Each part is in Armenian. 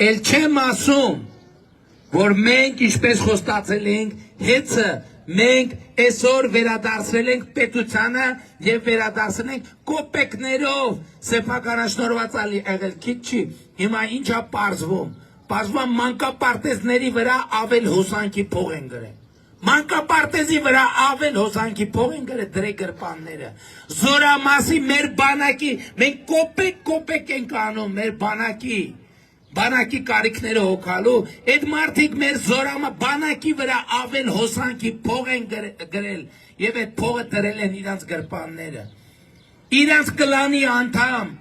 էլ չեմ ասում, որ մենք ինչպես խոստացել ենք, հեծը մենք այսօր վերադարձրել ենք պետությանը եւ վերադարձել ենք կոպեկներով սեփականաշնորհված եղել քիչ չի հիմա ինչա պարզվում պարզվում մանկապարտեզների վրա ավել հոսանքի փող են գրել մանկապարտեզի վրա ավել հոսանքի փող են գրել դրե գրպանները զորամասի մեր բանակի մենք կոպեկ ենք անում մեր բանակի կարիքները հոգալու, այդ մարդիկ մեր զորամա բանակի վրա ավել հոսանքի փող են գրել եւ այդ փողը դրել են իրանց գրպանները։ Իրանց կլանի անդամ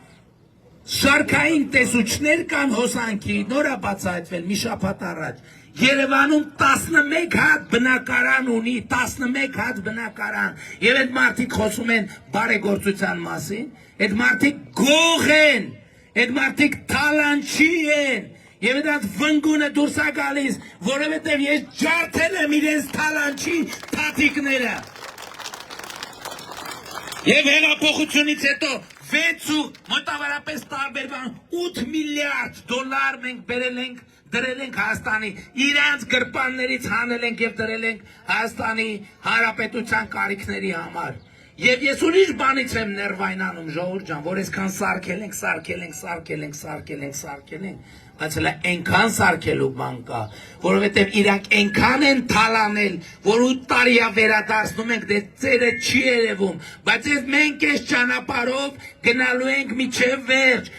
շարքային տեսուչներ կան հոսանքի, նորա բացահայտվել մի շաբաթ առաջ։ Երևանում 11 հատ բնակարան ունի, 11 հատ բնակարան եւ այդ մարդիկ խոսում են բարեգործության մասին, այդ մարդիկ գող են Այդ մարդիկ թալանչի են եւ այդ վնգունը դուրս է գալիս, որովհետեւ ես ջարդել եմ իրենց թալանչի թաթիկները։ Եվ հեղափոխությունից հետո 6 ու մոտավորապես տարբեր 8 միլիարդ դոլար մենք դրել ենք Հայաստանի իրանց գրպաններից հանել ենք եւ դրել ենք Հայաստանի Հանրապետության կարիքների համար։ Եվ ես ուրիշ բանից եմ ներվայնանում ժողովուրդ ջան, որ այսքան սարքել ենք, բայց հələ այնքան սարքելու բան կա, որովհետև իրանք այնքան են թալանել, որ 8 տարի է վերադարձնում ենք, դե ծերը չի երևում, բայց մենք այս ճանապարհով գնալու ենք մինչև վերջ,